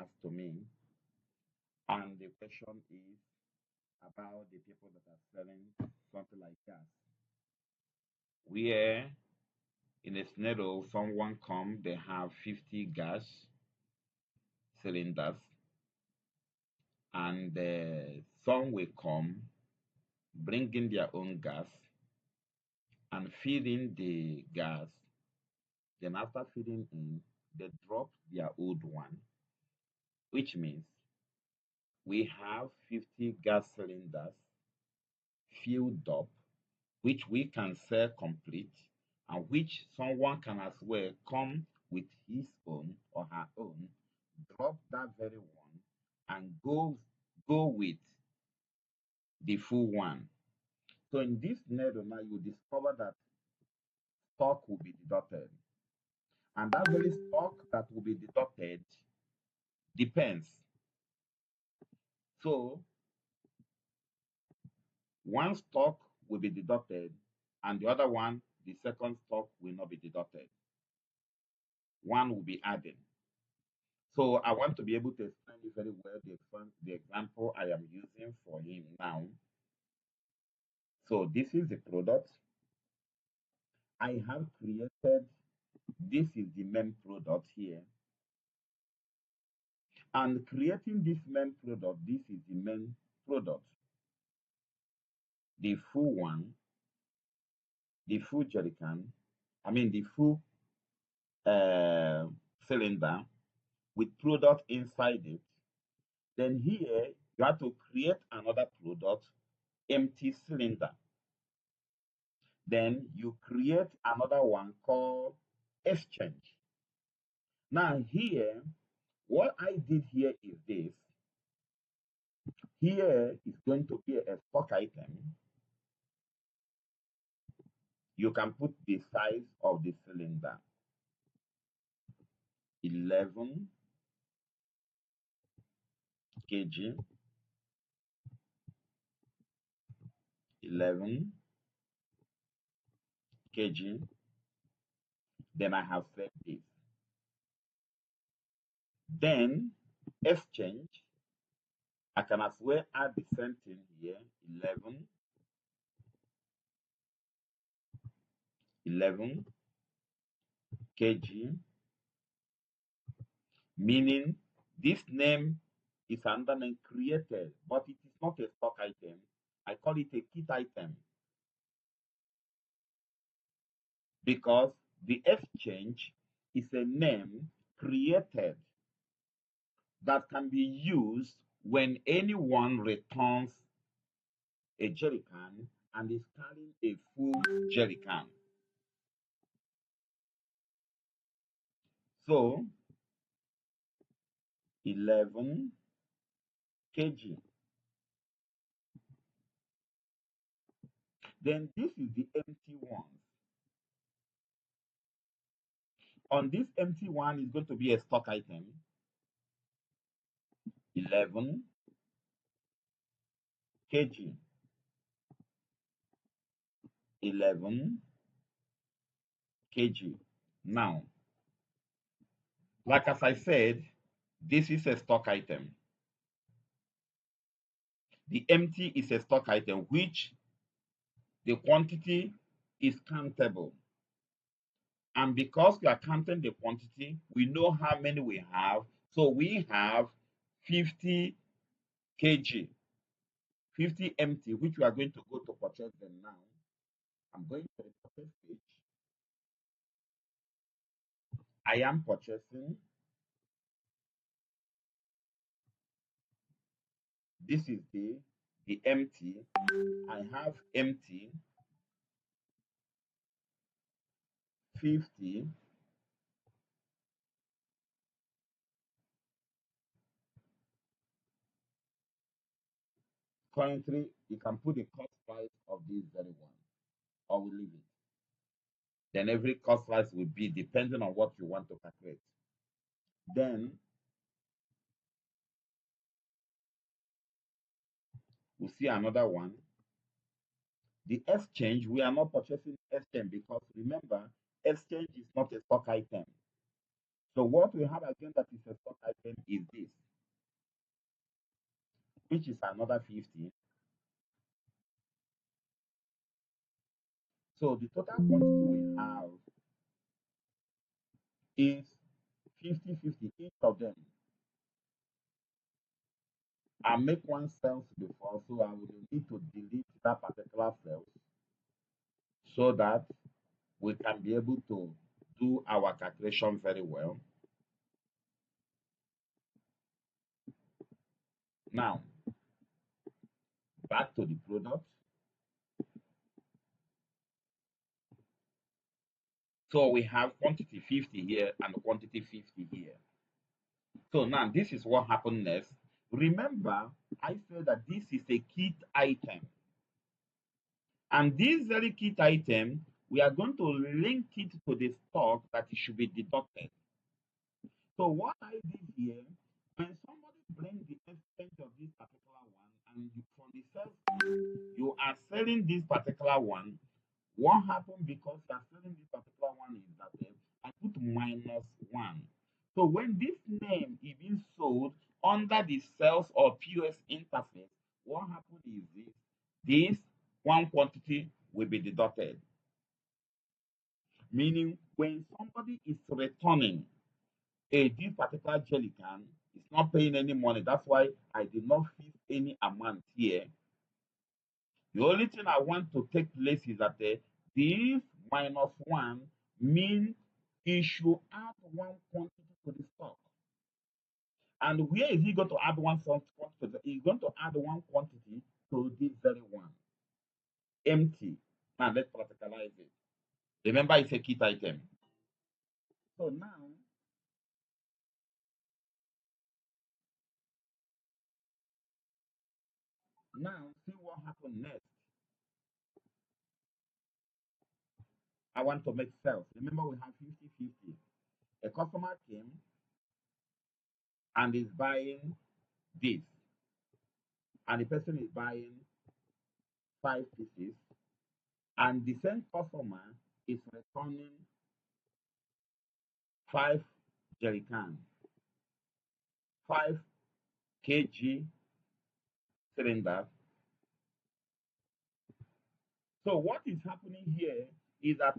asked to me, and the question is about the people that are selling something like gas. Where in a scenario, someone come, they have 50 gas cylinders, and some will come, bringing their own gas and feeding the gas. Then after feeding in, they drop their old one, which means we have 50 gas cylinders filled up, which we can sell complete, and which someone can as well come with his own or her own, drop that very one, and go with the full one. So in this scenario now, you discover that stock will be deducted. And that very stock that will be deducted depends. So one stock will be deducted, and the other one, the second stock, will not be deducted. One will be added. So I want to be able to explain it very well, the example I am using for him now. So this is the product. I have created, this is the main product here. And creating this main product, this is the main product. The full one, the full jerrycan, the full cylinder with product inside it. Then here, you have to create another product, empty cylinder. Then you create another one called exchange. Now here, what I did here is this. Here is going to be a stock item. You can put the size of the cylinder. 11 kg, 11 kg. Then I have set this. Then exchange, I can as well add the same thing here, 11 kg, meaning this name is another name created, but it is not a stock item. I call it a kit item because the exchange is a name created that can be used when anyone returns a jerrycan and is carrying a full jerrycan. So 11 kg. Then this is the empty one. On this empty one is going to be a stock item. 11 kg. 11 kg. Now, like as I said, this is a stock item. The empty is a stock item, which the quantity is countable. And because we are counting the quantity, we know how many we have. So we have 50 kg, 50 empty, which we are going to go to purchase them now. I'm going to the purchase page. I am purchasing. This is the empty. I have empty 50. Currently, you can put the cost price of this very one, or we leave it. Then every cost price will be depending on what you want to calculate. Then we see another one. The exchange, we are not purchasing exchange because remember, exchange is not a stock item. So what we have again that is a stock item is this. which is another 50. So the total quantity we have is 50-50, each of them. I make one cells before, so I will need to delete that particular cells so that we can be able to do our calculation very well. Now, back to the product. So we have quantity 50 here and quantity 50 here. So now this is what happened next. Remember, I said that this is a kit item. And this very kit item, we are going to link it to the stock that it should be deducted. So what I did here, when somebody brings the exchange of this particular one, and from the sales, you are selling this particular one, what happened because you are selling this particular one is that I put -1. So when this name is being sold under the sales or POS interface, what happened is this one quantity will be deducted. Meaning when somebody is returning this particular jelly can is not paying any money. That's why I did not fix any amount here. The only thing I want to take place is that this -1 means he should add one quantity to the stock. And where is he going to add one quantity? He's going to add one quantity to this very one. Empty. Now let's practicalize it. Remember, it's a kit item. So now see what happened next. I want to make sales. Remember, we have 50-50. A customer came and is buying this, and the person is buying 5 pieces, and the same customer is returning 5 jerrycans, 5 kg cylinder. So what is happening here is that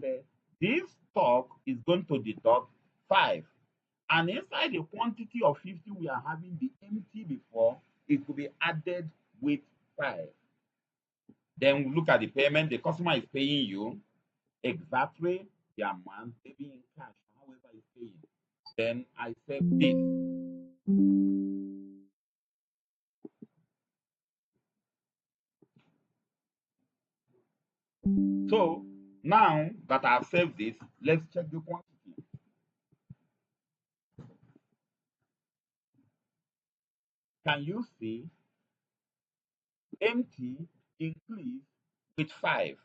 this stock is going to deduct 5. And inside the quantity of 50 we are having the empty before, it will be added with 5. Then we look at the payment. The customer is paying you exactly the amount, maybe in cash, however he's paying. Then I say this. So now that I've saved this, let's check the quantity. Can you see empty increase with 5,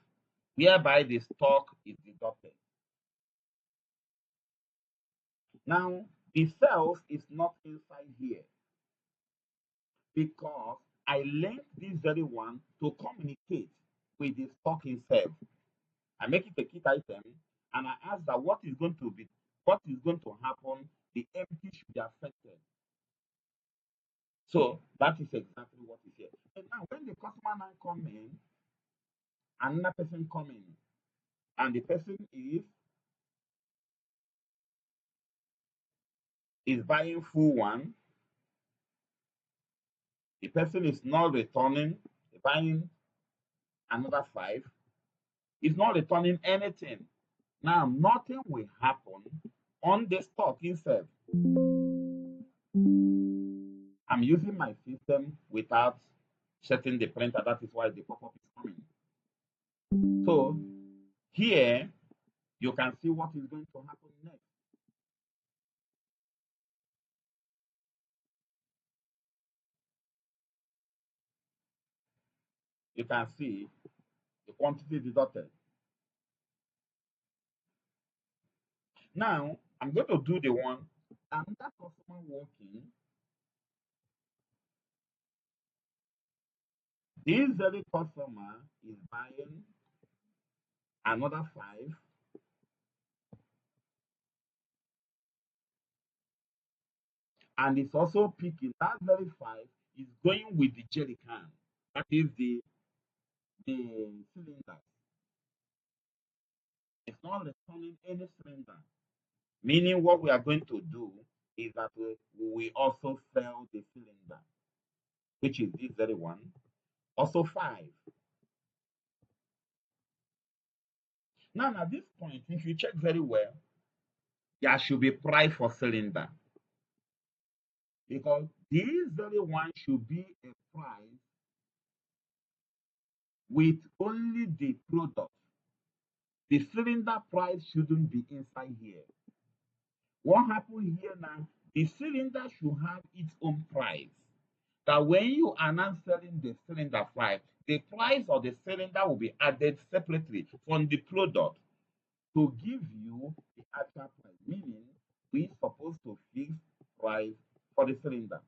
whereby the stock is deducted? Now, the sales is not inside here because I linked this very one to communicate with the stock itself. I make it a kit item, and I ask that what is going to happen, the empty should be affected. So that is exactly what is here. And now when the customer now come in, another person come in, and the person is buying full one, the person is not returning, buying another 5, is not returning anything. Now nothing will happen on the stock itself. I'm using my system without setting the printer. That is why the pop-up is coming. So here you can see what is going to happen next. You can see the quantity deducted. Now I'm going to do the one. Another customer walking. This very customer is buying another 5, and it's also picking that very 5 is going with the jerry can. That is the cylinder. It's not returning any cylinder. Meaning what we are going to do is that we also sell the cylinder, which is this very one. Also 5. Now at this point, if you check very well, there should be price for cylinder because this very one should be a price with only the product. The cylinder price shouldn't be inside here. What happened here now? The cylinder should have its own price. That when you are now selling the cylinder price, the price of the cylinder will be added separately from the product to give you the actual price. Meaning, we supposed to fix price for the cylinder.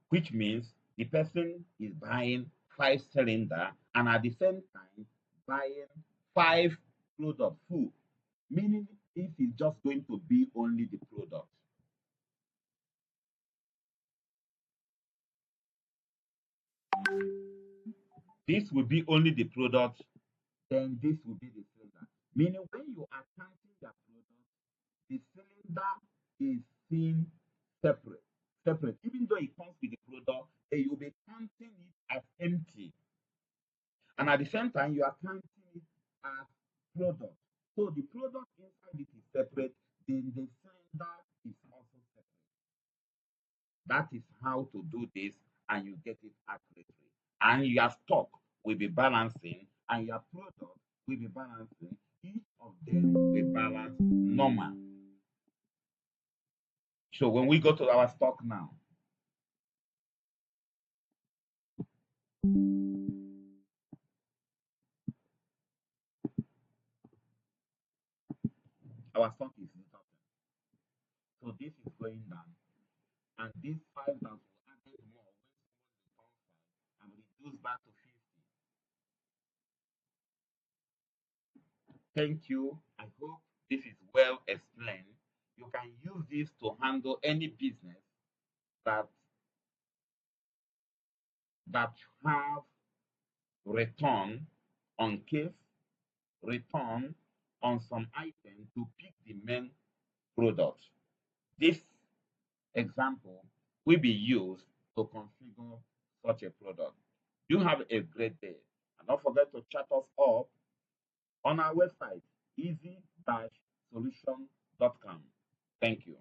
Which means the person is buying 5 cylinder and at the same time buying 5 product full. Meaning it is just going to be only the product. This will be only the product, then this will be the cylinder. Meaning when you are counting the product, the cylinder is seen separate. Separate. Even though it comes with the product, then you'll be counting it as empty. And at the same time, you are counting it as product. So the product inside it is separate, then the cylinder is also separate. That is how to do this, and you get it accurately. And your stock will be balancing, and your product will be balancing. Each of them will balance normal. So when we go to our stock now, our stock is total. So this is going down, and this 5 that will added more when someone becomes 5 and reduce back to 50. Thank you. I hope this is well explained. You can use this to handle any business that that have return on case, return on some item to pick the main product. This example will be used to configure such a product. You have a great day. And don't forget to chat us up on our website, easy-solution.com. Thank you.